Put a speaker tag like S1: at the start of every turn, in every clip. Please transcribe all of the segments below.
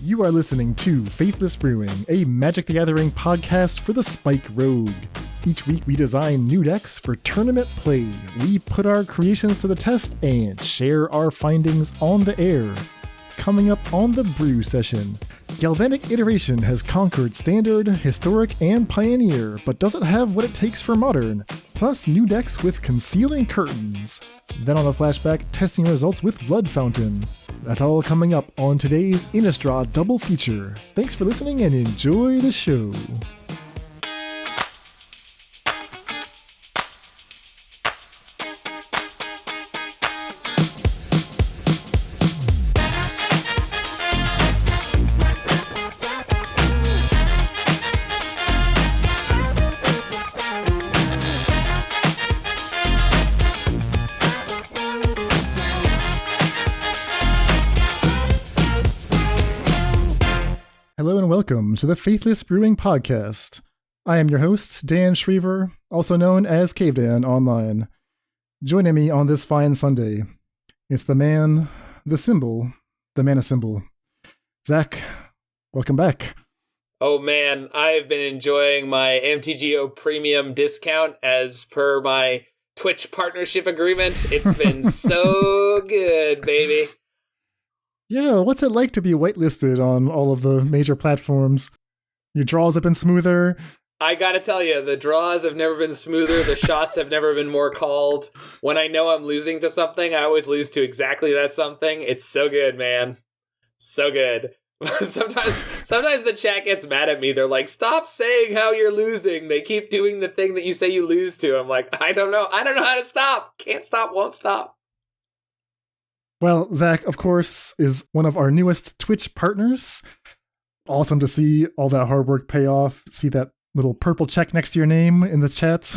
S1: You are listening to Faithless Brewing, a Magic the Gathering podcast for the Spike Rogue. Each week we design new decks for tournament play. We put our creations to the test and share our findings on the air. Coming up on the Brew Session, Galvanic Iteration has conquered Standard, Historic, and Pioneer, but doesn't have what it takes for Modern, plus new decks with Concealing Curtains. Then on the flashback, testing results with Blood Fountain. That's all coming up on today's Innistrad double feature. Thanks for listening and enjoy the show. Hello and welcome to the Faithless Brewing Podcast. I am your host, Dan Schriever, also known as Cave Dan online. Joining me on this fine Sunday, it's the man, the symbol, the mana symbol. Zach, welcome back.
S2: Oh man, I've been enjoying my MTGO premium discount as per my Twitch partnership agreement. It's been so good, baby.
S1: Yeah, what's it like to be whitelisted on all of the major platforms? Your draws have been smoother.
S2: I gotta tell you, the draws have never been smoother. The shots have never been more called. When I know I'm losing to something, I always lose to exactly that something. It's so good, man. So good. Sometimes the chat gets mad at me. They're like, stop saying how you're losing. They keep doing the thing that you say you lose to. I'm like, I don't know how to stop. Can't stop, won't stop.
S1: Well, Zach, of course, is one of our newest Twitch partners. Awesome to see all that hard work pay off. See that little purple check next to your name in the chats.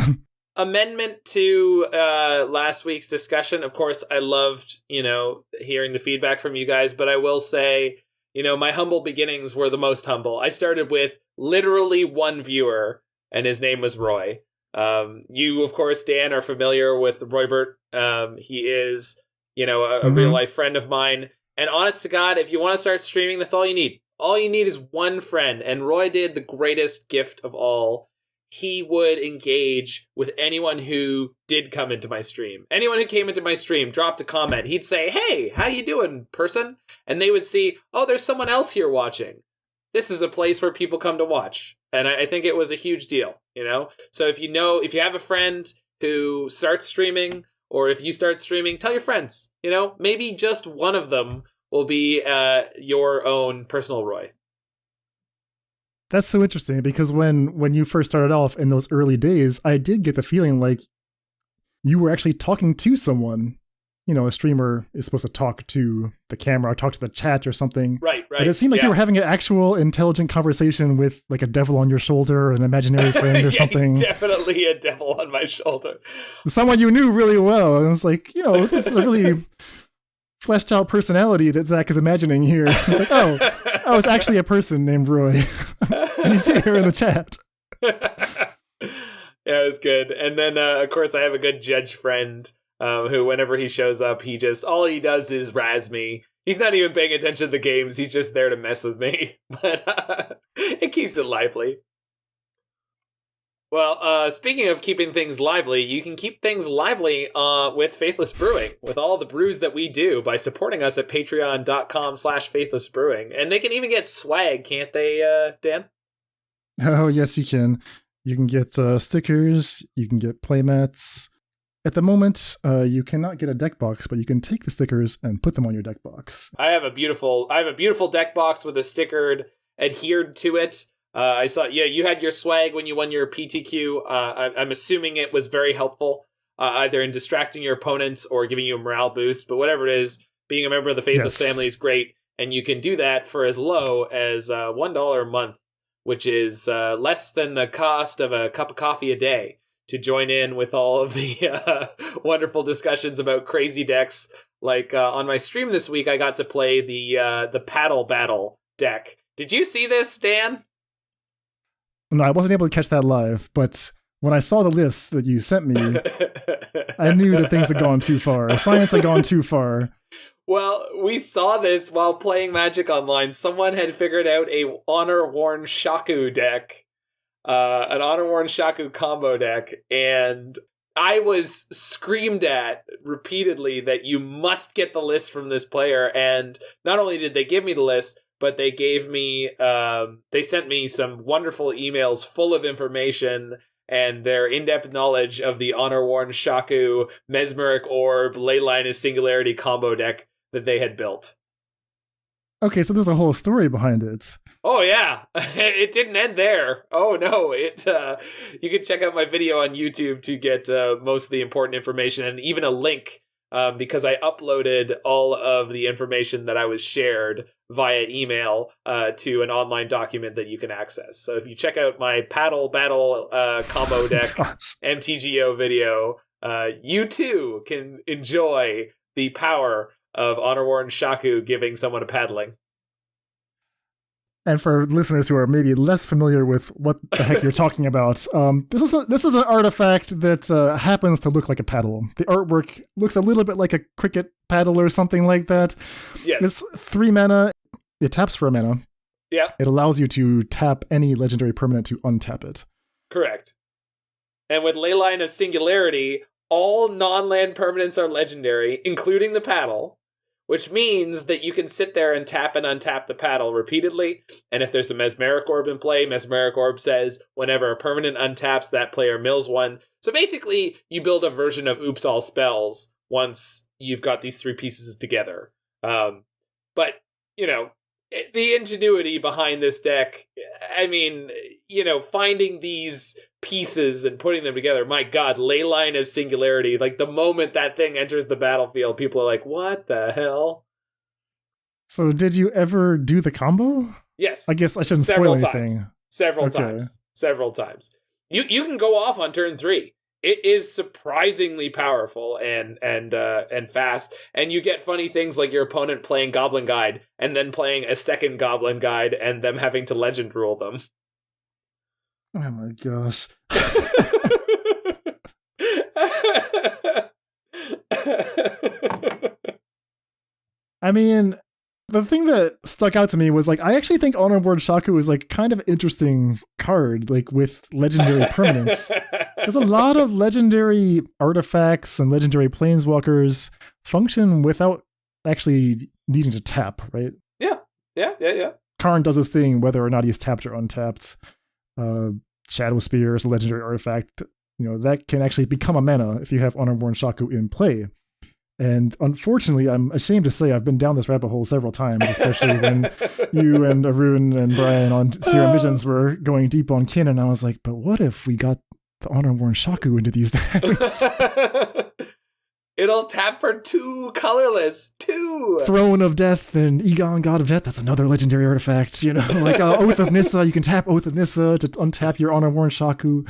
S2: Amendment to last week's discussion. Of course, I loved, hearing the feedback from you guys, but I will say, my humble beginnings were the most humble. I started with literally one viewer, and his name was Roy. You, of course, Dan, are familiar with Roybert. He is... a real life friend of mine. And honest to God, if you want to start streaming, that's all you need. All you need is one friend. And Roy did the greatest gift of all. He would engage with anyone who did come into my stream. Anyone who came into my stream dropped a comment. He'd say, hey, how you doing, person? And they would see, oh, there's someone else here watching. This is a place where people come to watch. And I think it was a huge deal, So if you have a friend who starts streaming, or if you start streaming, tell your friends, maybe just one of them will be your own personal Roy.
S1: That's so interesting because when you first started off in those early days, I did get the feeling like you were actually talking to someone. A streamer is supposed to talk to the camera or talk to the chat or something.
S2: Right.
S1: But it seemed like you were having an actual intelligent conversation with like a devil on your shoulder or an imaginary friend or something.
S2: He's definitely a devil on my shoulder.
S1: Someone you knew really well. And I was like, this is a really fleshed out personality that Zach is imagining here. It's like, oh, it's actually a person named Roy. And he's here in the chat.
S2: Yeah, it was good. And then, of course, I have a good judge friend who, whenever he shows up, all he does is razz me. He's not even paying attention to the games. He's just there to mess with me. But it keeps it lively. Well, speaking of keeping things lively, you can keep things lively with Faithless Brewing, with all the brews that we do by supporting us at patreon.com/faithlessbrewing. And they can even get swag, can't they, Dan?
S1: Oh, yes, you can. You can get stickers. You can get playmats. At the moment, you cannot get a deck box, but you can take the stickers and put them on your deck box.
S2: I have a beautiful deck box with a sticker adhered to it. I saw, you had your swag when you won your PTQ. I'm assuming it was very helpful, either in distracting your opponents or giving you a morale boost. But whatever it is, being a member of the Faithless family is great, and you can do that for as low as $1 a month, which is less than the cost of a cup of coffee a day, to join in with all of the wonderful discussions about crazy decks. Like on my stream this week, I got to play the Paddle Battle deck. Did you see this, Dan?
S1: No, I wasn't able to catch that live, but when I saw the list that you sent me, I knew that things had gone too far. Science had gone too far.
S2: Well, we saw this while playing Magic Online. Someone had figured out a Honor-Worn Shaku deck, an Honor-Worn Shaku combo deck, and I was screamed at repeatedly that you must get the list from this player. And not only did they give me the list, but they gave me, they sent me some wonderful emails full of information and their in-depth knowledge of the Honor-Worn Shaku Mesmeric Orb Leyline of Singularity combo deck that they had built.
S1: Okay, so there's a whole story behind it.
S2: Oh yeah, it didn't end there. Oh no, you can check out my video on YouTube to get most of the important information and even a link because I uploaded all of the information that I was shared via email to an online document that you can access. So if you check out my Paddle Battle combo deck MTGO video, you too can enjoy the power of Honor-Worn Shaku giving someone a paddling.
S1: And for listeners who are maybe less familiar with what the heck you're talking about, this is an artifact that happens to look like a paddle. The artwork looks a little bit like a cricket paddle or something like that.
S2: Yes.
S1: It's 3 mana. It taps for a mana.
S2: Yeah.
S1: It allows you to tap any legendary permanent to untap it.
S2: Correct. And with Leyline of Singularity, all non-land permanents are legendary, including the paddle, which means that you can sit there and tap and untap the paddle repeatedly. And if there's a Mesmeric Orb in play, Mesmeric Orb says whenever a permanent untaps, that player mills one. So basically, you build a version of Oops All Spells once you've got these 3 pieces together. But, you know, the ingenuity behind this deck, I mean, you know, finding these pieces and putting them together, my god, Leyline of Singularity, like the moment that thing enters the battlefield, people are like, what the hell?
S1: So did you ever do the combo?
S2: Yes.
S1: I guess I shouldn't spoil anything.
S2: Several times. You can go off on turn 3. It is surprisingly powerful and fast, and you get funny things like your opponent playing Goblin Guide and then playing a second Goblin Guide and them having to legend rule them.
S1: Oh my gosh. I mean, the thing that stuck out to me was, like, I actually think Honor-Worn Shaku is, like, kind of an interesting card, like, with legendary permanents. Because a lot of legendary artifacts and legendary planeswalkers function without actually needing to tap, right?
S2: Yeah.
S1: Karn does his thing whether or not he's tapped or untapped. Shadow Spear is a legendary artifact. You know, that can actually become a mana if you have Honor-Worn Shaku in play. And unfortunately, I'm ashamed to say I've been down this rabbit hole several times, especially when you and Arun and Brian on Serum Visions were going deep on Kin, and I was like, but what if we got the Honor-Worn Shaku into these decks?
S2: It'll tap for 2 colorless. 2!
S1: Throne of Death and Egon, God of Death, that's another legendary artifact. You know, like Oath of Nissa, you can tap Oath of Nissa to untap your Honor-Worn Shaku.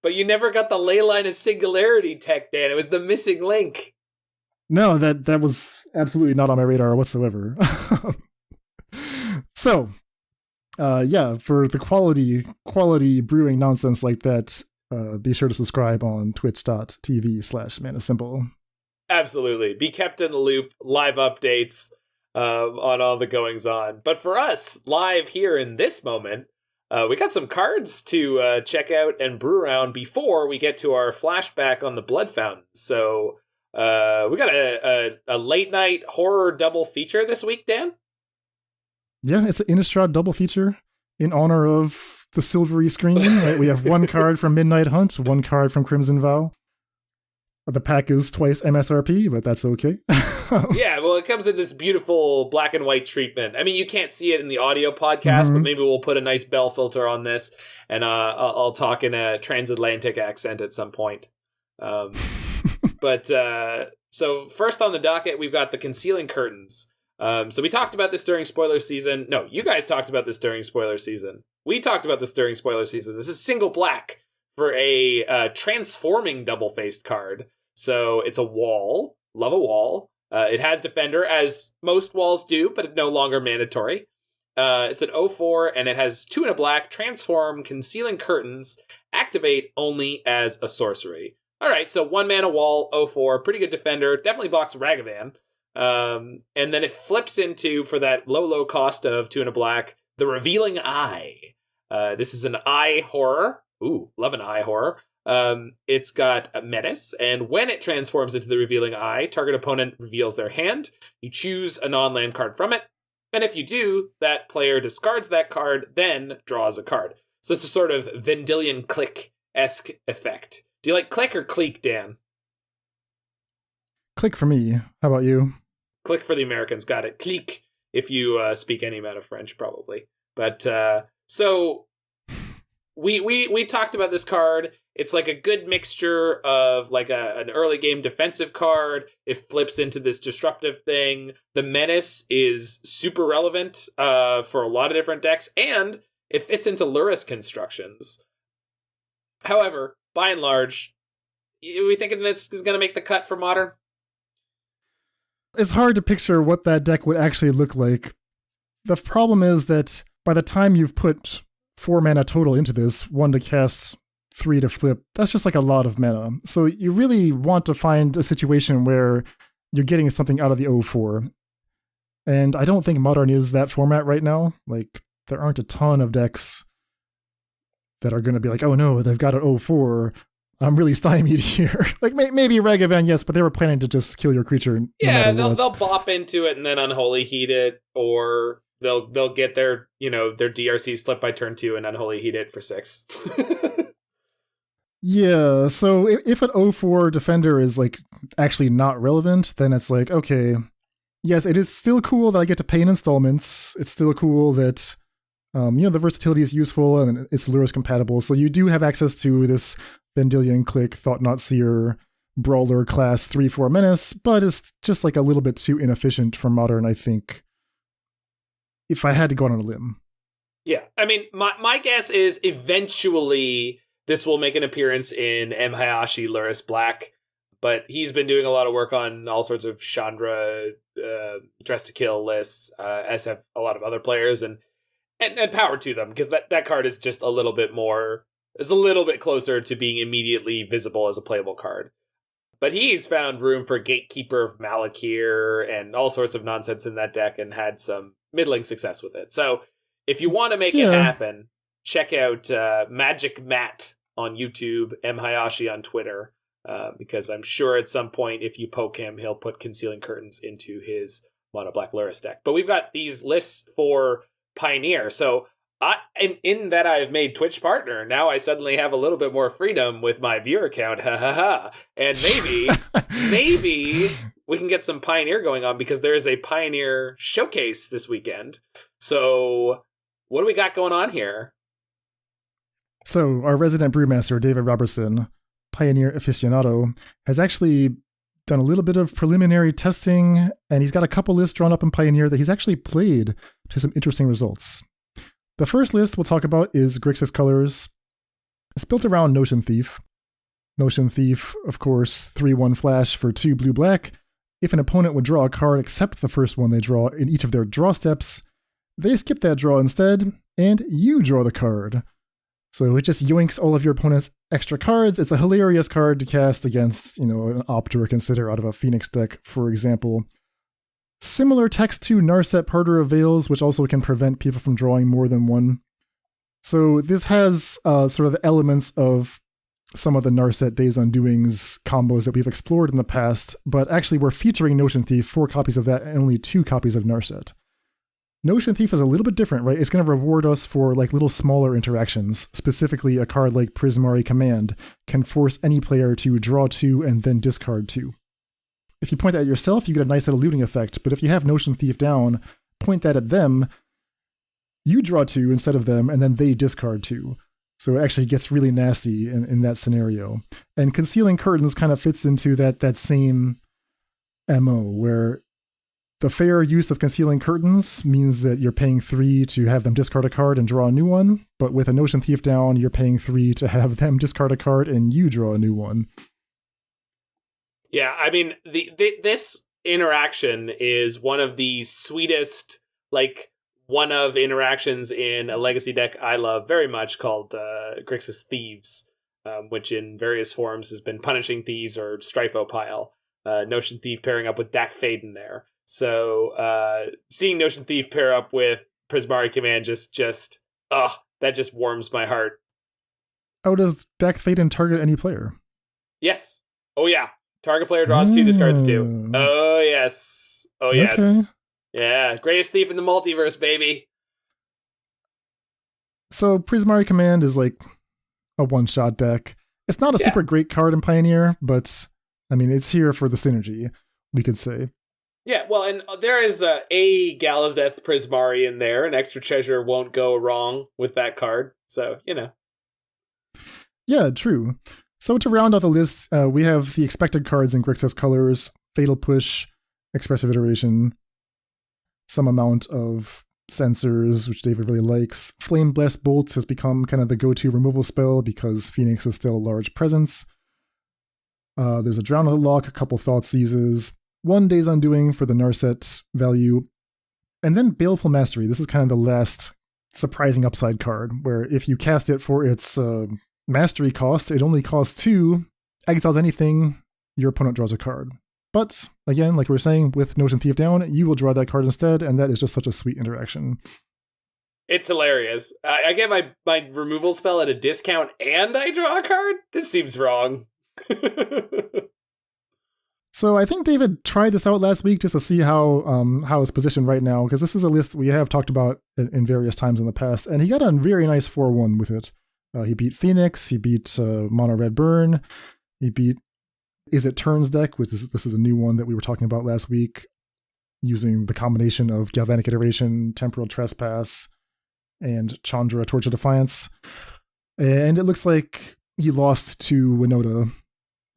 S2: But you never got the Leyline of Singularity tech, Dan. It was the missing link.
S1: No, that was absolutely not on my radar whatsoever. So, yeah, for the quality brewing nonsense like that, be sure to subscribe on twitch.tv/ManaSimple.
S2: Absolutely. Be kept in the loop, live updates on all the goings on. But for us, live here in this moment, we got some cards to check out and brew around before we get to our flashback on the Blood Fountain. So we got a late night horror double feature this week, Dan?
S1: Yeah, it's an Innistrad double feature in honor of the silvery screen. Right? We have 1 card from Midnight Hunt, 1 card from Crimson Vow. The pack is twice MSRP, but that's okay.
S2: Yeah, well, it comes in this beautiful black and white treatment. I mean, you can't see it in the audio podcast, but maybe we'll put a nice bell filter on this, and I'll talk in a transatlantic accent at some point. But so first on the docket, we've got the Concealing Curtains. So we talked about this during spoiler season. No, you guys talked about this during spoiler season. We talked about this during spoiler season. This is single black for a transforming double-faced card. So it's a wall. Love a wall. It has Defender, as most walls do, but it's no longer mandatory. It's an 0/4, and it has 2 and a black, transform, Concealing Curtains, activate only as a sorcery. All right, so 1 mana wall, 0/4, pretty good Defender, definitely blocks Ragavan. And then it flips into, for that low cost of 2 and a black, the Revealing Eye. This is an eye horror. Ooh, love an eye horror. It's got a menace, and when it transforms into the Revealing Eye, target opponent reveals their hand. You choose a non-land card from it, and if you do, that player discards that card, then draws a card. So it's a sort of Vendilion Click-esque effect. Do you like Click or Cleek, Dan?
S1: Click for me. How about you?
S2: Click for the Americans. Got it. Click if you speak any amount of French, probably. But so we talked about this card. It's like a good mixture of like an early game defensive card. It flips into this disruptive thing. The menace is super relevant for a lot of different decks, and it fits into Lurrus constructions. However, by and large, are we thinking this is going to make the cut for Modern?
S1: It's hard to picture what that deck would actually look like. The problem is that by the time you've put 4 mana total into this, 1 to cast, 3 to flip, that's just like a lot of mana. So you really want to find a situation where you're getting something out of the O4. And I don't think Modern is that format right now. Like, there aren't a ton of decks that are going to be like, oh no, they've got an O4. I'm really stymied here. Like, maybe Ragavan, yes, but they were planning to just kill your creature.
S2: Yeah, they'll bop into it and then Unholy Heat it, or they'll get their DRCs flipped by turn 2 and Unholy Heat it for 6.
S1: Yeah, so if an O4 defender is like actually not relevant, then it's like, okay, yes, it is still cool that I get to pay in installments. It's still cool that the versatility is useful and it's Lurrus compatible. So you do have access to this Vendilion Click, Thought-Knot Seer, Brawler class 3/4 menace, but it's just like a little bit too inefficient for Modern, I think, if I had to go on a limb.
S2: Yeah, I mean, my guess is eventually this will make an appearance in M. Hayashi Lurrus Black, but he's been doing a lot of work on all sorts of Chandra Dress to Kill lists, as have a lot of other players, and power to them, because that card is just a little bit closer to being immediately visible as a playable card. But he's found room for Gatekeeper of Malakir and all sorts of nonsense in that deck and had some middling success with it. So if you want to make it happen, check out Magic Matt on YouTube, M. Hayashi on Twitter, because I'm sure at some point, if you poke him, he'll put Concealing Curtains into his Mono Black Lurrus deck. But we've got these lists for Pioneer. So in that I've made Twitch partner, now I suddenly have a little bit more freedom with my viewer count. And maybe we can get some Pioneer going on, because there is a Pioneer showcase this weekend. So what do we got going on here?
S1: So our resident brewmaster, David Robertson, Pioneer aficionado, has actually done a little bit of preliminary testing, and he's got a couple lists drawn up in Pioneer that he's actually played to some interesting results. The first list we'll talk about is Grixis Colors. It's built around Notion Thief. Notion Thief, of course, 3/1 flash for 2 blue-black. If an opponent would draw a card except the first one they draw in each of their draw steps, they skip that draw instead, and you draw the card. So it just yoinks all of your opponent's extra cards. It's a hilarious card to cast against, an Opt or Consider out of a Phoenix deck, for example. Similar text to Narset Parter of Veils, which also can prevent people from drawing more than one. So this has sort of the elements of some of the Narset Days Undoings combos that we've explored in the past, but actually we're featuring Notion Thief, 4 copies of that and only 2 copies of Narset. Notion Thief is a little bit different, right? It's going to reward us for like little smaller interactions. Specifically, a card like Prismari Command can force any player to draw 2 and then discard 2. If you point that at yourself, you get a nice little looting effect, but if you have Notion Thief down, point that at them, you draw 2 instead of them, and then they discard 2. So it actually gets really nasty in that scenario. And Concealing Curtains kind of fits into that same MO, where the fair use of Concealing Curtains means that you're paying 3 to have them discard a card and draw a new one, but with a Notion Thief down, you're paying 3 to have them discard a card and you draw a new one.
S2: Yeah, I mean, this interaction is one of the sweetest, like, one-of interactions in a Legacy deck I love very much, called Grixis Thieves, which in various forms has been Punishing Thieves or Strifopile. Notion Thief pairing up with Dak Faden there. So seeing Notion Thief pair up with Prismari Command that just warms my heart.
S1: Oh, does Dak Faden target any player?
S2: Yes. Oh, yeah. Target player draws 2, discards 2. Oh, yes. Oh, yes.
S1: Okay.
S2: Yeah. Greatest Thief in the multiverse, baby.
S1: So Prismari Command is like a one-shot deck. It's not a super great card in Pioneer, but I mean, it's here for the synergy, we could say.
S2: Yeah, well, and there is a Galazeth Prismari in there. An extra treasure won't go wrong with that card. So,
S1: Yeah, true. So to round out the list, we have the expected cards in Grixis colors: Fatal Push, Expressive Iteration, some amount of Censors, which David really likes. Flame Blast Bolt has become kind of the go-to removal spell because Phoenix is still a large presence. There's a Drown with a Lock, a couple Thoughtseizes, 1 Day's Undoing for the Narset value, and then Baleful Mastery. This is kind of the last surprising upside card, where if you cast it for its mastery cost, it only costs 2, exiles anything, your opponent draws a card. But, again, like we were saying, with Notion Thief down, you will draw that card instead, and that is just such a sweet interaction.
S2: It's hilarious. I get my removal spell at a discount and I draw a card? This seems wrong.
S1: So I think David tried this out last week just to see how it's positioned right now, because this is a list we have talked about in various times in the past, and he got a very nice 4-1 with it. He beat Phoenix, he beat Mono Red Burn, he beat Is It Turns deck, with this is a new one that we were talking about last week, using the combination of Galvanic Iteration, Temporal Trespass, and Chandra, Torch of Defiance. And it looks like he lost to Winota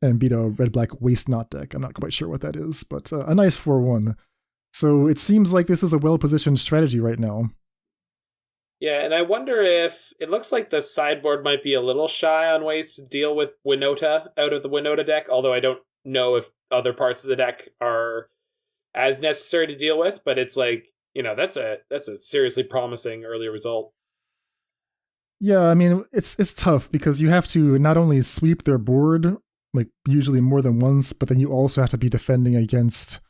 S1: and beat a red-black Waste Knot deck. I'm not quite sure what that is, but a nice 4-1. So it seems like this is a well-positioned strategy right now.
S2: Yeah, and I wonder if it looks like the sideboard might be a little shy on ways to deal with Winota out of the Winota deck, although I don't know if other parts of the deck are as necessary to deal with, but it's like, that's a seriously promising early result.
S1: Yeah, I mean, it's tough because you have to not only sweep their board, like usually more than once, but then you also have to be defending against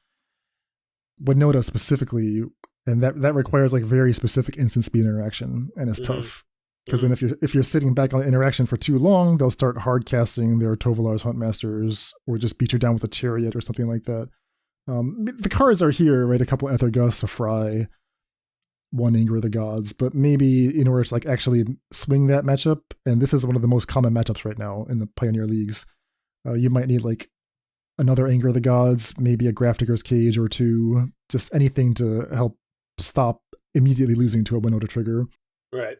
S1: Winota specifically, and that requires like very specific instant speed interaction, and it's tough because then if you're sitting back on the interaction for too long, they'll start hard casting their Tovolar's Huntmasters or just beat you down with a Chariot or something like that. The cards are here, right? A couple Ether Gusts, a Fry, 1 Anger of the Gods, but maybe in order to like actually swing that matchup, and this is one of the most common matchups right now in the Pioneer Leagues, you might need like another Anger of the Gods, maybe a Grafdigger's Cage or 2, just anything to help stop immediately losing to a Winota trigger.
S2: Right.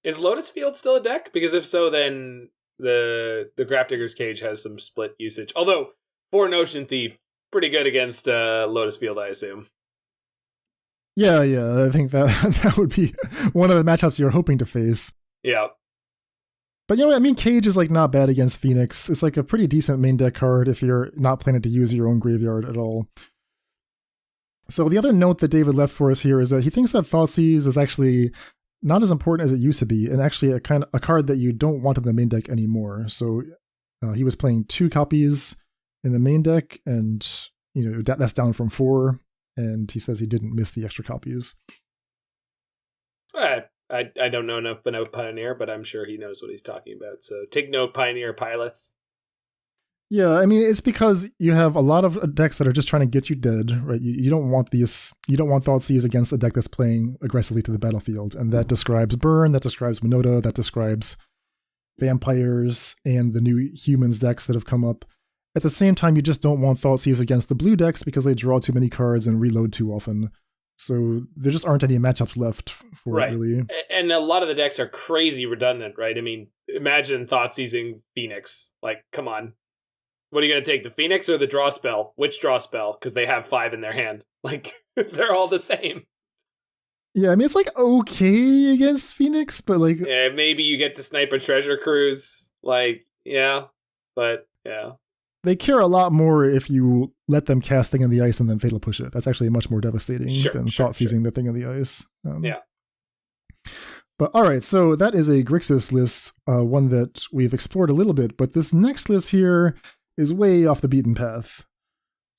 S2: Is Lotus Field still a deck? Because if so, then the Grafdigger's Cage has some split usage. Although, for Notion Thief, pretty good against Lotus Field, I assume.
S1: Yeah, I think that would be one of the matchups you're hoping to face.
S2: Yeah.
S1: But Cage is like not bad against Phoenix. It's like a pretty decent main deck card if you're not planning to use your own graveyard at all. So the other note that David left for us here is that he thinks that Thoughtseize is actually not as important as it used to be, and actually a card that you don't want in the main deck anymore. So he was playing 2 copies in the main deck, and that's down from 4. And he says he didn't miss the extra copies.
S2: I don't know enough about Pioneer, but I'm sure he knows what he's talking about. So take note, Pioneer pilots.
S1: Yeah, it's because you have a lot of decks that are just trying to get you dead, right? You don't want these. You don't want Thoughtseize against a deck that's playing aggressively to the battlefield, and that describes Burn, that describes Winota, that describes Vampires, and the new Humans decks that have come up. At the same time, you just don't want Thoughtseize against the blue decks because they draw too many cards and reload too often. So there just aren't any matchups left for it, really.
S2: And a lot of the decks are crazy redundant, right? Imagine Thoughtseizing Phoenix. Like, come on. What are you going to take, the Phoenix or the draw spell? Which draw spell? Because they have 5 in their hand. Like, they're all the same.
S1: Yeah, it's like okay against Phoenix, but like...
S2: Yeah, maybe you get to snipe a Treasure Cruise. Like, yeah. But, yeah.
S1: They care a lot more if you let them cast Thing in the Ice and then Fatal Push it. That's actually much more devastating than Thoughtseizing the Thing in the Ice.
S2: Yeah.
S1: But all right, so that is a Grixis list, one that we've explored a little bit, but this next list here is way off the beaten path.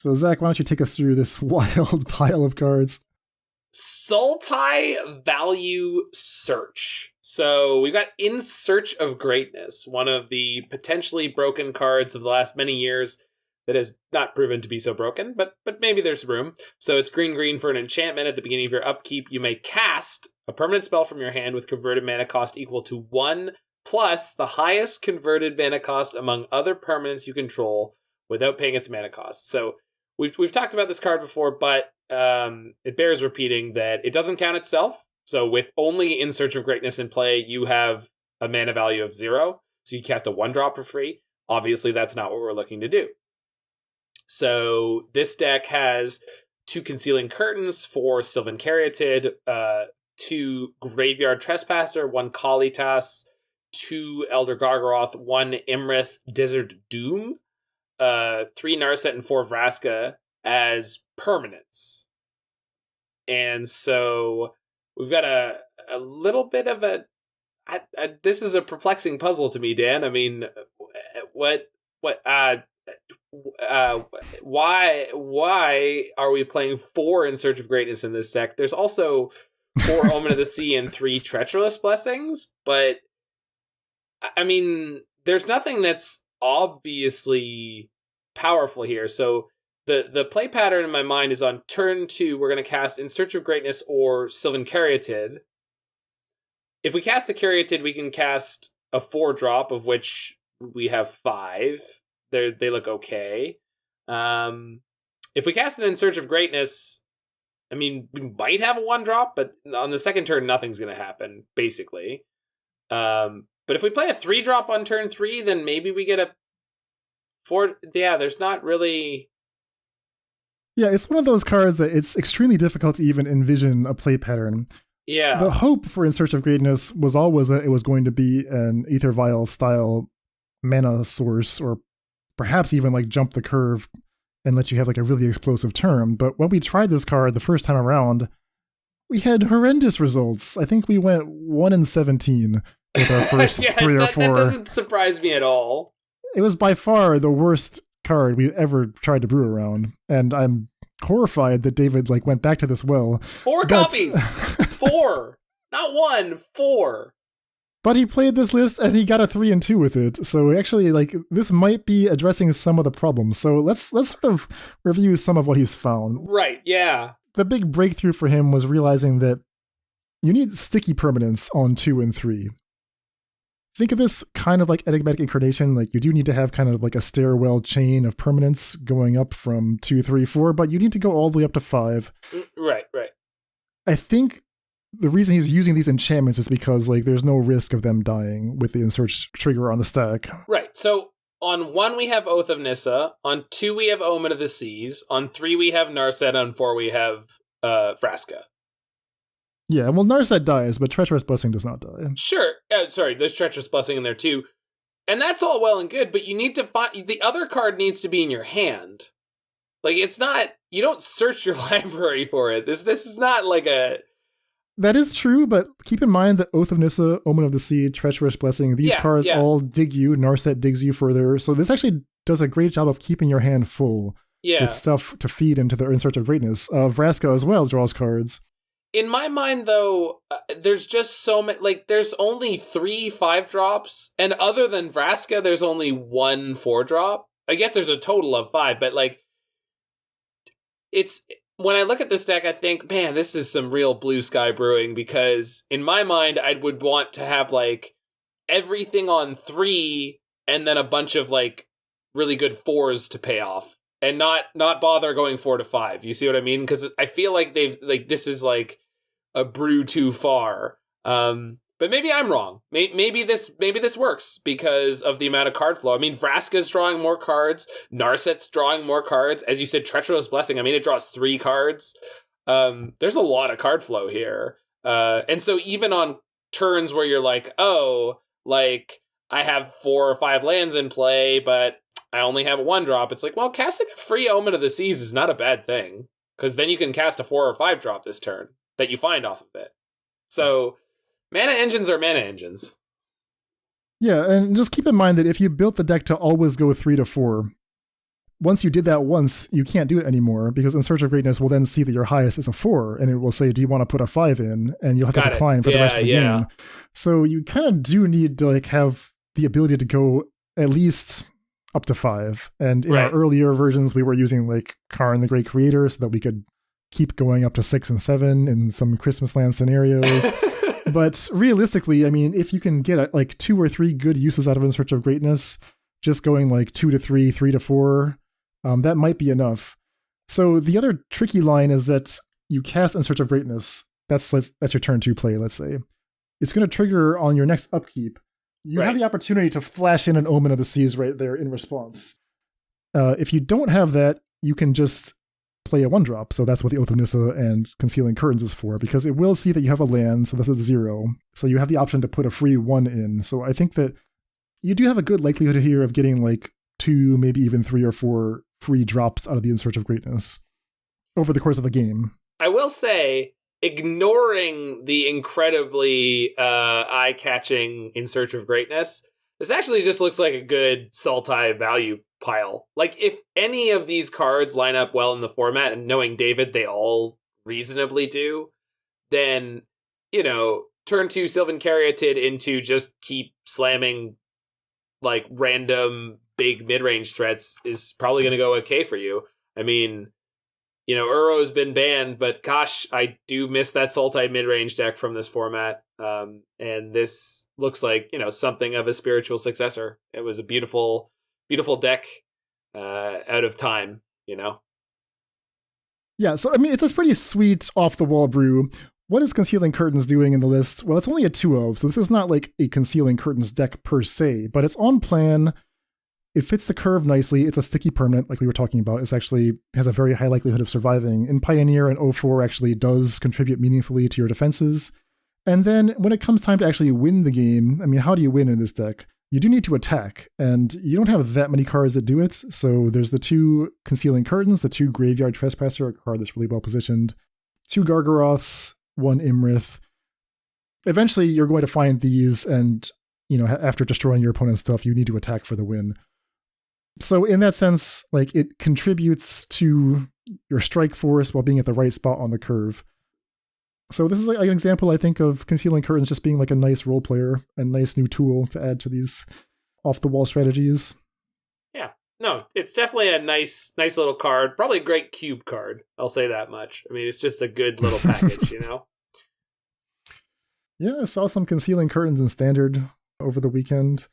S1: So Zach, why don't you take us through this wild pile of cards?
S2: Sultai Value Search. So we've got In Search of Greatness, one of the potentially broken cards of the last many years that has not proven to be so broken, but maybe there's room. So it's green for an enchantment. At the beginning of your upkeep, you may cast a permanent spell from your hand with converted mana cost equal to 1 plus the highest converted mana cost among other permanents you control without paying its mana cost. So we've talked about this card before, but it bears repeating that it doesn't count itself. So with only In Search of Greatness in play, you have a mana value of 0. So you cast a 1-drop for free. Obviously, that's not what we're looking to do. So this deck has 2 Concealing Curtains, 4 Sylvan Caryatid, 2 Graveyard Trespasser, 1 Kalitas, 2 Elder Gargaroth, 1 Imrith Desert Doom, 3 Narset, and 4 Vraska as permanents. And so we've got a little bit of a... this is a perplexing puzzle to me, Dan. I mean, why are we playing 4 In Search of Greatness in this deck? There's also 4 Omen of the Sea and 3 Treacherous Blessings, but I mean, there's nothing that's obviously powerful here. So the play pattern in my mind is on turn 2, we're going to cast In Search of Greatness or Sylvan Caryatid. If we cast the Caryatid, we can cast a 4-drop, of which we have 5. They look okay. If we cast an In Search of Greatness, I mean, we might have a 1-drop, but on the second turn, nothing's going to happen, basically. But if we play a 3-drop on turn 3, then maybe we get a 4... Yeah, there's not really...
S1: Yeah, it's one of those cards that it's extremely difficult to even envision a play pattern.
S2: Yeah.
S1: The hope for In Search of Greatness was always that it was going to be an Aether Vial style mana source, or perhaps even like jump the curve and let you have like a really explosive turn. But when we tried this card the first time around, we had horrendous results. I think we went 1-17 with our first 3 or 4.
S2: That doesn't surprise me at all.
S1: It was by far the worst card we ever tried to brew around, and I'm horrified that David like went back to this well.
S2: 4 copies! 4! Not 1, 4!
S1: But he played this list and he got a 3 and 2 with it. So actually, like, this might be addressing some of the problems. So let's sort of review some of what he's found.
S2: Right, yeah.
S1: The big breakthrough for him was realizing that you need sticky permanents on 2 and 3. Think of this kind of like Enigmatic Incarnation. Like, you do need to have kind of like a stairwell chain of permanents going up from 2, 3, 4, but you need to go all the way up to 5.
S2: Right.
S1: I think the reason he's using these enchantments is because like there's no risk of them dying with the insert trigger on the stack.
S2: Right. So on 1 we have Oath of Nissa. On 2 we have Omen of the Seas. On 3 we have Narset. On 4 we have Vraska.
S1: Yeah, well, Narset dies, but Treacherous Blessing does not die.
S2: Sure. Sorry, there's Treacherous Blessing in there too. And that's all well and good, but you need to find... The other card needs to be in your hand. Like, it's not... You don't search your library for it. This is not like a...
S1: That is true, but keep in mind that Oath of Nissa, Omen of the Sea, Treacherous Blessing, these cards all dig you. Narset digs you further. So this actually does a great job of keeping your hand full with stuff to feed into the In Search of Greatness. Vraska as well draws cards.
S2: In my mind, though, there's just so many... Like, there's only 3 5-drops, and other than Vraska, there's only 1 4-drop. I guess there's a total of 5, but, like, it's... When I look at this deck, I think, man, this is some real blue sky brewing, because in my mind, I would want to have, like, everything on 3, and then a bunch of, like, really good 4s to pay off. And not bother going 4 to 5. You see what I mean? Because I feel like this is like a brew too far. But maybe I'm wrong. Maybe this works because of the amount of card flow. I mean, Vraska's drawing more cards. Narset's drawing more cards. As you said, Treacherous Blessing. I mean, it draws 3 cards. There's a lot of card flow here. And so even on turns where you're like, oh, like I have 4 or 5 lands in play, but I only have a 1-drop. It's like, well, casting a free Omen of the Seas is not a bad thing, because then you can cast a 4 or 5-drop this turn that you find off of it. So, mana engines are mana engines.
S1: Yeah, and just keep in mind that if you built the deck to always go 3 to 4, once you did that once, you can't do it anymore because In Search of Greatness will then see that your highest is a 4 and it will say, do you want to put a 5 in? And you'll have to decline for the rest of the game. So you kind of do need to like have the ability to go at least up to 5. And in our earlier versions, we were using like Karn the Great Creator so that we could keep going up to 6 and 7 in some Christmas Land scenarios. But realistically, I mean, if you can get like 2 or 3 good uses out of In Search of Greatness, just going like 2 to 3, 3 to 4, that might be enough. So the other tricky line is that you cast In Search of Greatness. That's your turn 2 play, let's say. It's going to trigger on your next upkeep. You have the opportunity to flash in an Omen of the Seas right there in response. If you don't have that, you can just play a 1-drop. So that's what the Oath of Nissa and Concealing Curtains is for, because it will see that you have a land, so this is 0. So you have the option to put a free 1 in. So I think that you do have a good likelihood here of getting like 2, maybe even 3 or 4 free drops out of the In Search of Greatness over the course of a game. I
S2: will say, ignoring the incredibly eye-catching In Search of Greatness, this actually just looks like a good Sultai value pile. Like, if any of these cards line up well in the format, and knowing David, they all reasonably do, then, you know, turn 2 Sylvan Caryatid into just keep slamming, like, random big mid-range threats is probably going to go okay for you. I mean, you know, Uro's been banned, but gosh, I do miss that Sultai mid-range deck from this format. And this looks like, you know, something of a spiritual successor. It was a beautiful, beautiful deck out of time, you know?
S1: Yeah, so I mean, it's a pretty sweet off-the-wall brew. What is Concealing Curtains doing in the list? Well, it's only a 2-of, so this is not like a Concealing Curtains deck per se, but it's on plan. It fits the curve nicely. It's a sticky permanent, like we were talking about. It's actually has a very high likelihood of surviving. In Pioneer, an 0-4 actually does contribute meaningfully to your defenses. And then when it comes time to actually win the game, I mean, how do you win in this deck? You do need to attack, and you don't have that many cards that do it. So there's the 2 Concealing Curtains, the 2 Graveyard Trespasser, a card that's really well positioned, 2 Gargaroths, 1 Imrith. Eventually, you're going to find these, and you know, after destroying your opponent's stuff, you need to attack for the win. So in that sense, like, it contributes to your strike force while being at the right spot on the curve. So this is like an example, I think, of Concealing Curtains just being like a nice role player, a nice new tool to add to these off-the-wall strategies.
S2: Yeah, no, it's definitely a nice little card. Probably a great cube card, I'll say that much. I mean, it's just a good little package, you know?
S1: Yeah, I saw some Concealing Curtains in Standard over the weekend.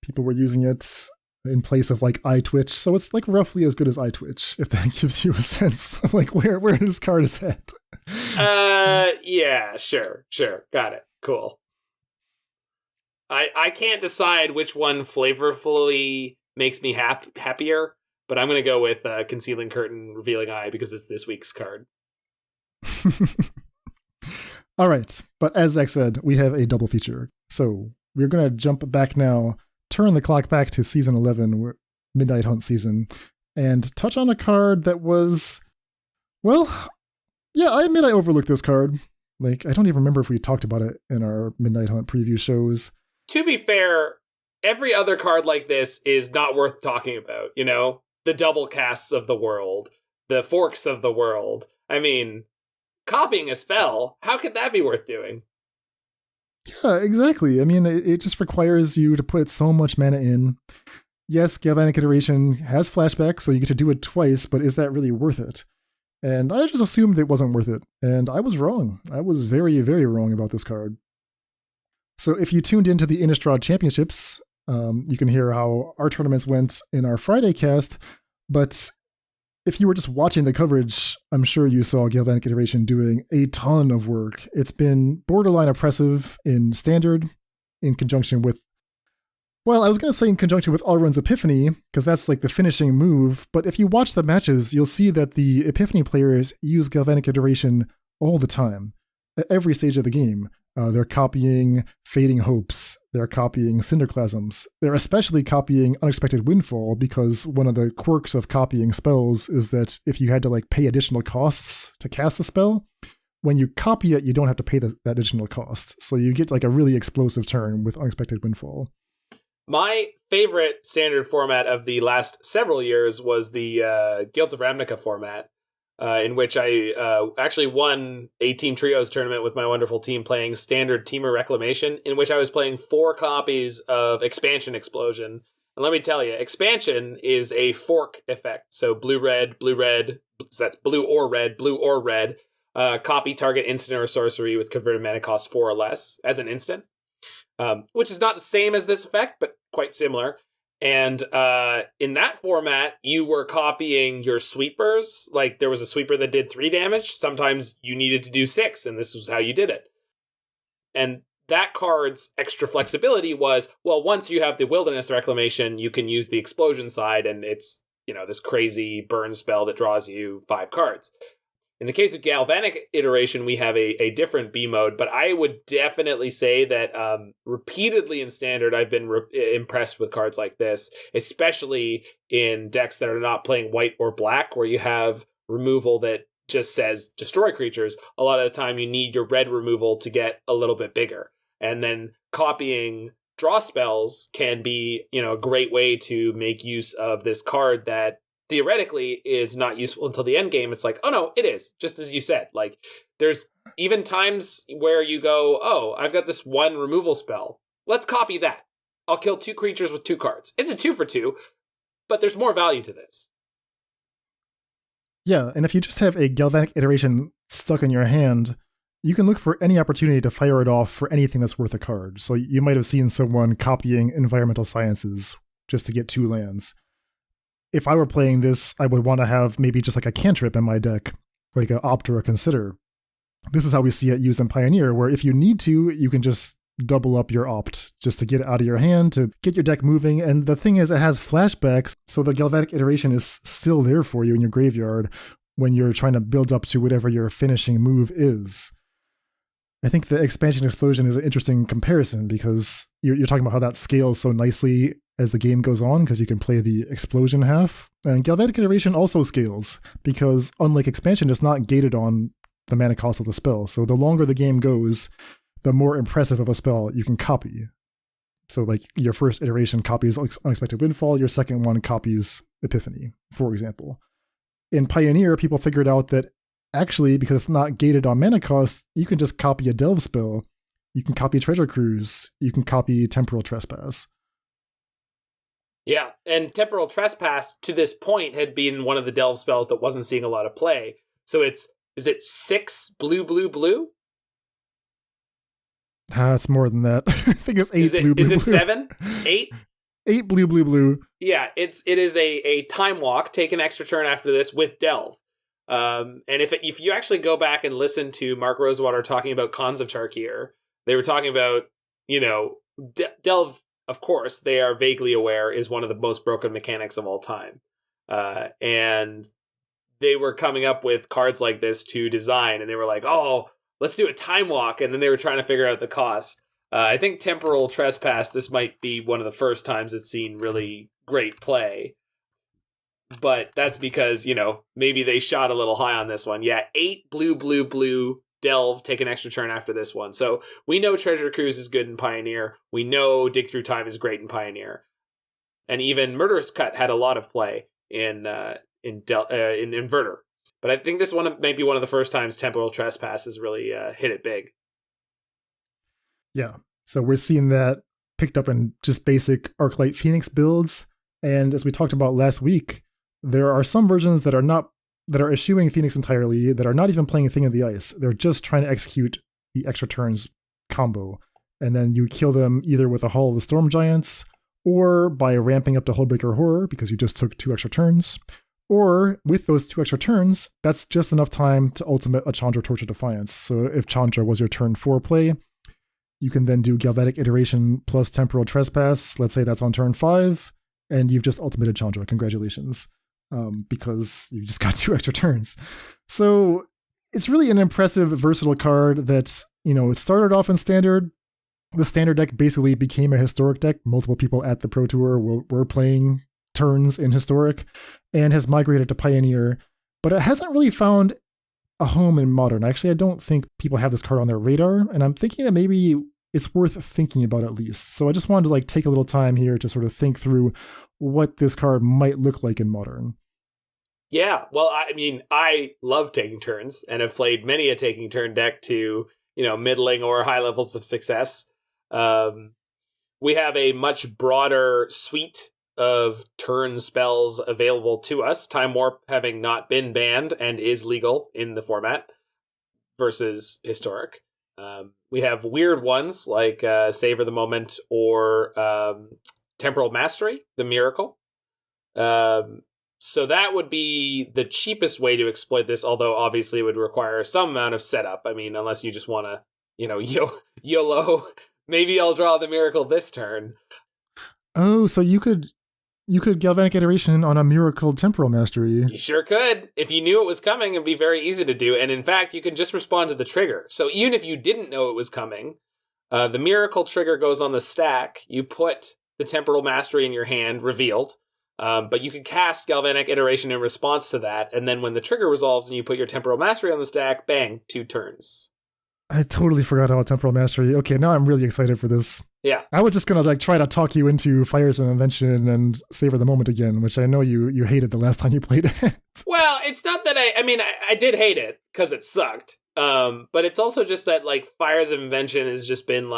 S1: People were using it in place of like iTwitch, so it's like roughly as good as iTwitch, if that gives you a sense of like where this card is at.
S2: Yeah, sure, got it, cool. I can't decide which one flavorfully makes me happier, but I'm gonna go with Concealing Curtain Revealing Eye because it's this week's card.
S1: All right, but as Zach said, we have a double feature, so we're gonna jump back now. Turn the clock back to season 11, Midnight Hunt season, and touch on a card that was, well, yeah, I admit I overlooked this card. Like, I don't even remember if we talked about it in our Midnight Hunt preview shows.
S2: To be fair, every other card like this is not worth talking about, you know? The double casts of the world, the forks of the world. I mean, copying a spell, how could that be worth doing?
S1: Yeah, exactly. I mean, it just requires you to put so much mana in. Yes, Galvanic Iteration has flashback, so you get to do it twice, but is that really worth it? And I just assumed it wasn't worth it, and I was wrong. I was very, very wrong about this card. So if you tuned into the Innistrad Championships, you can hear how our tournaments went in our Friday cast, but if you were just watching the coverage, I'm sure you saw Galvanic Iteration doing a ton of work. It's been borderline oppressive in Standard, in conjunction with, well, I was going to say in conjunction with Alrund's Epiphany, because that's like the finishing move, but if you watch the matches, you'll see that the Epiphany players use Galvanic Iteration all the time, at every stage of the game. They're copying Fading Hopes. They're copying Cinderclasms. They're especially copying Unexpected Windfall, because one of the quirks of copying spells is that if you had to like pay additional costs to cast the spell, when you copy it, you don't have to pay that additional cost. So you get like a really explosive turn with Unexpected Windfall.
S2: My favorite standard format of the last several years was the Guilds of Ravnica format, in which I actually won a Team Trios tournament with my wonderful team playing standard Temur Reclamation, in which I was playing 4 copies of Expansion Explosion. And let me tell you, Expansion is a fork effect. So blue-red, so that's blue or red, copy target instant or sorcery with converted mana cost 4 or less as an instant. Which is not the same as this effect, but quite similar. And in that format, you were copying your sweepers. Like, there was a sweeper that did 3 damage. Sometimes you needed to do 6, and this was how you did it. And that card's extra flexibility was, well, once you have the Wilderness Reclamation, you can use the explosion side, and it's, this crazy burn spell that draws you 5 cards. In the case of Galvanic Iteration, we have a different B mode, but I would definitely say that repeatedly in Standard, I've been impressed with cards like this, especially in decks that are not playing white or black, where you have removal that just says destroy creatures. A lot of the time, you need your red removal to get a little bit bigger. And then copying draw spells can be, a great way to make use of this card that theoretically is not useful until the end game. It's like, oh no, it is, just as you said. Like, there's even times where you go, oh, I've got this 1 removal spell, let's copy that. I'll kill 2 creatures with 2 cards. It's a 2 for 2, but there's more value to this.
S1: Yeah, and if you just have a Galvanic Iteration stuck in your hand, you can look for any opportunity to fire it off for anything that's worth a card. So you might have seen someone copying Environmental Sciences just to get 2 lands. If I were playing this, I would want to have maybe just like a cantrip in my deck, like an Opt or a Consider. This is how we see it used in Pioneer, where if you need to, you can just double up your Opt just to get it out of your hand, to get your deck moving. And the thing is, it has flashbacks, so the Galvanic Iteration is still there for you in your graveyard when you're trying to build up to whatever your finishing move is. I think the Expansion Explosion is an interesting comparison because you're talking about how that scales so nicely as the game goes on, because you can play the explosion half. And Galvanic Iteration also scales, because unlike Expansion, it's not gated on the mana cost of the spell. So the longer the game goes, the more impressive of a spell you can copy. So like your first iteration copies Unexpected Windfall, your second one copies Epiphany, for example. In Pioneer, people figured out that actually, because it's not gated on mana cost, you can just copy a Delve spell, you can copy Treasure Cruise, you can copy Temporal Trespass.
S2: Yeah, and Temporal Trespass, to this point, had been one of the Delve spells that wasn't seeing a lot of play. So is it 6 blue?
S1: It's more than that. I think it's 8 blue.
S2: Is it 7? 8?
S1: 8 blue.
S2: Yeah, it is a time walk. Take an extra turn after this with Delve. And if you actually go back and listen to Mark Rosewater talking about Khans of Tarkir, they were talking about, Delve. Of course, they are vaguely aware is one of the most broken mechanics of all time. And they were coming up with cards like this to design, and they were like, oh, let's do a time walk. And then they were trying to figure out the cost. I think Temporal Trespass, this might be one of the first times it's seen really great play. But that's because, maybe they shot a little high on this one. Yeah, 8 blue. Delve, take an extra turn after this one. So we know Treasure Cruise is good in Pioneer. We know Dig Through Time is great in Pioneer. And even Murderous Cut had a lot of play in Inverter. But I think this one may be one of the first times Temporal Trespass has really hit it big.
S1: Yeah, so we're seeing that picked up in just basic Arclight Phoenix builds. And as we talked about last week, there are some versions that are eschewing Phoenix entirely, that are not even playing Thing of the Ice. They're just trying to execute the extra turns combo. And then you kill them either with a Hall of the Storm Giants, or by ramping up to Hullbreaker Horror because you just took 2 extra turns. Or with those 2 extra turns, that's just enough time to ultimate a Chandra Torch of Defiance. So if Chandra was your turn 4 play, you can then do Galvanic Iteration plus Temporal Trespass. Let's say that's on turn 5, and you've just ultimated Chandra. Congratulations. Because you just got 2 extra turns. So it's really an impressive, versatile card that, it started off in Standard. The Standard deck basically became a Historic deck. Multiple people at the Pro Tour were playing turns in Historic, and has migrated to Pioneer, but it hasn't really found a home in Modern. Actually, I don't think people have this card on their radar, and I'm thinking that maybe it's worth thinking about at least. So I just wanted to like take a little time here to sort of think through what this card might look like in Modern.
S2: Yeah, well, I mean, I love taking turns and have played many a taking turn deck to, middling or high levels of success. We have a much broader suite of turn spells available to us, Time Warp having not been banned and is legal in the format versus Historic. We have weird ones like Savor the Moment or Temporal Mastery, the Miracle. So that would be the cheapest way to exploit this, although obviously it would require some amount of setup. I mean, unless you just want to, YOLO, maybe I'll draw the Miracle this turn.
S1: Oh, so you could Galvanic Iteration on a Miracle Temporal Mastery.
S2: You sure could. If you knew it was coming, it'd be very easy to do. And in fact, you can just respond to the trigger. So even if you didn't know it was coming, the Miracle trigger goes on the stack. You put the Temporal Mastery in your hand, revealed. But you can cast Galvanic Iteration in response to that, and then when the trigger resolves and you put your Temporal Mastery on the stack, bang, 2 turns.
S1: I totally forgot about Temporal Mastery. Okay, now I'm really excited for this.
S2: Yeah.
S1: I was just gonna try to talk you into Fires of Invention and Savor the Moment again, which I know you hated the last time you played it.
S2: Well, it's not that I did hate it, because it sucked. But it's also just that, Fires of Invention has just been,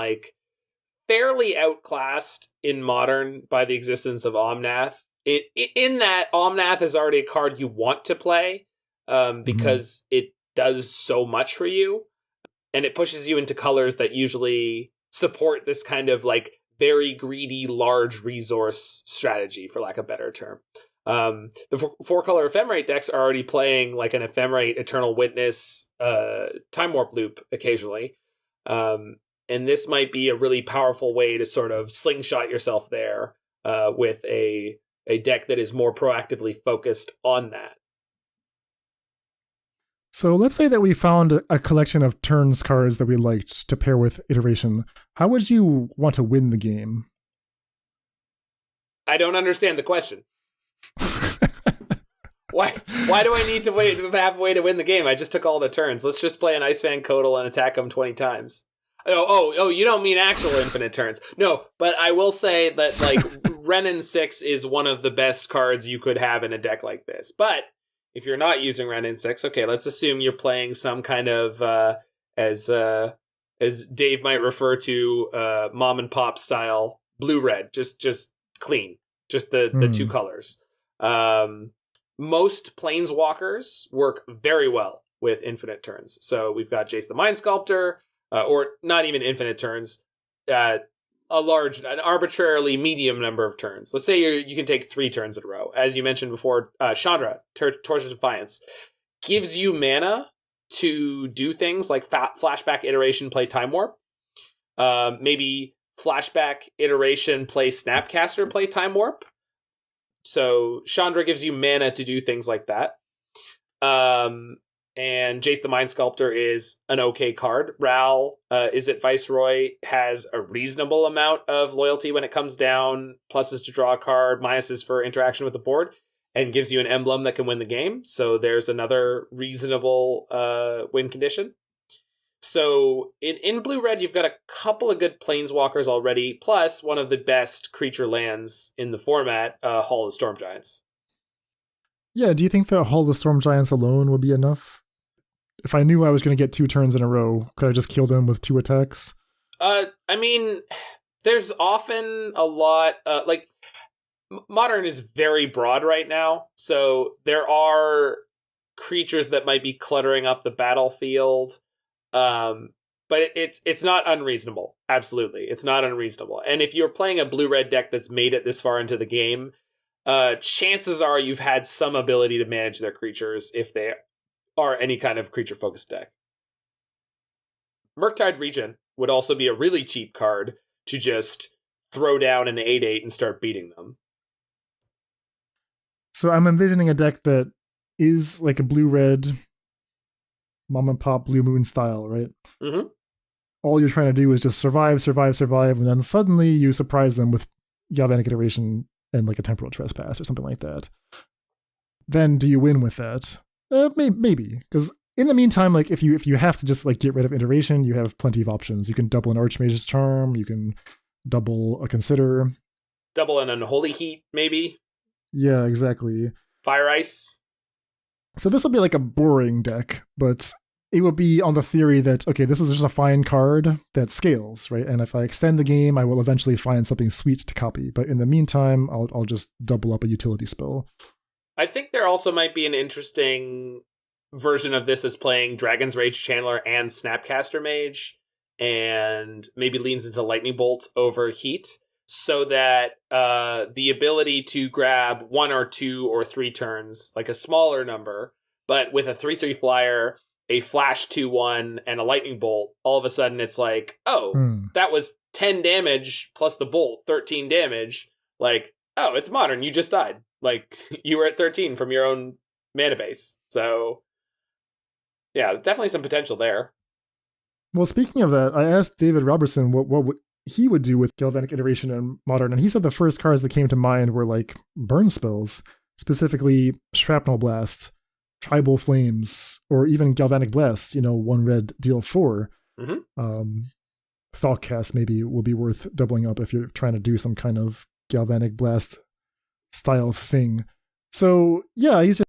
S2: fairly outclassed in Modern by the existence of Omnath. In that, Omnath is already a card you want to play because it does so much for you, and it pushes you into colors that usually support this kind of very greedy, large resource strategy, for lack of a better term. The 4-color Ephemerate decks are already playing an Ephemerate, Eternal Witness, Time Warp Loop occasionally, and this might be a really powerful way to sort of slingshot yourself there with a deck that is more proactively focused on that.
S1: So let's say that we found a collection of turns cards that we liked to pair with Iteration. How would you want to win the game?
S2: I don't understand the question. Why do I need to have a way to win the game? I just took all the turns. Let's just play an Icefang Codal and attack them 20 times. Oh, you don't mean actual infinite turns. No, but I will say that Renin 6 is one of the best cards you could have in a deck like this. But if you're not using Renin 6, okay, let's assume you're playing some kind of, as Dave might refer to, mom and pop style blue-red, just clean, just the 2 colors. Most Planeswalkers work very well with infinite turns. So we've got Jace the Mind Sculptor, or not even infinite turns, an arbitrarily medium number of turns. Let's say you can take 3 turns in a row. As you mentioned before, Chandra, Torch of Defiance, gives you mana to do things like Flashback Iteration, play Time Warp. Maybe Flashback Iteration, play Snapcaster, play Time Warp. So Chandra gives you mana to do things like that. And Jace the Mind Sculptor is an okay card. Ral, Izzet Viceroy, has a reasonable amount of loyalty when it comes down, pluses to draw a card, minuses for interaction with the board, and gives you an emblem that can win the game. So there's another reasonable win condition. So in Blue-Red, you've got a couple of good Planeswalkers already, plus one of the best creature lands in the format, Hall of Storm Giants.
S1: Yeah, do you think that Hall of Storm Giants alone would be enough? If I knew I was going to get 2 turns in a row, could I just kill them with 2 attacks?
S2: There's often a lot, Modern is very broad right now, so there are creatures that might be cluttering up the battlefield, but it's not unreasonable. Absolutely, it's not unreasonable. And if you're playing a blue-red deck that's made it this far into the game, chances are you've had some ability to manage their creatures if they are any kind of creature-focused deck. Murktide Regent would also be a really cheap card to just throw down an 8/8 and start beating them.
S1: So I'm envisioning a deck that is like a blue-red mom and pop Blue Moon style, right?
S2: Mm-hmm.
S1: All you're trying to do is just survive, and then suddenly you surprise them with Galvanic Iteration and a Temporal Trespass or something like that. Then do you win with that? Maybe, because in the meantime, like if you have to just like get rid of iteration, you have plenty of options. You can double an Archmage's Charm, you can double a Consider.
S2: Double an Unholy Heat, maybe?
S1: Yeah, exactly.
S2: Fire Ice.
S1: So this will be like a boring deck, but it will be on the theory that, okay, this is just a fine card that scales, right? And if I extend the game, I will eventually find something sweet to copy. But in the meantime, I'll just double up a utility spell.
S2: I think there also might be an interesting version of this as playing Dragon's Rage Channeler and Snapcaster Mage, and maybe leans into Lightning Bolt over Heat, so that the ability to grab 1 or 2 or 3 turns, like a smaller number, but with a 3/3 flyer, a flash 2/1, and a lightning bolt, all of a sudden it's like, oh, that was 10 damage plus the bolt, 13 damage. Like, oh, it's modern. You just died. Like, you were at 13 from your own mana base. So, yeah, definitely some potential there.
S1: Well, speaking of that, I asked David Robertson what he would do with Galvanic Iteration in Modern, and he said the first cards that came to mind were like burn spells, specifically Shrapnel Blast, Tribal Flames, or even Galvanic Blast, 1 red, deal 4.
S2: Mm-hmm.
S1: Thoughtcast maybe will be worth doubling up if you're trying to do some kind of Galvanic Blast style thing. So, yeah, he's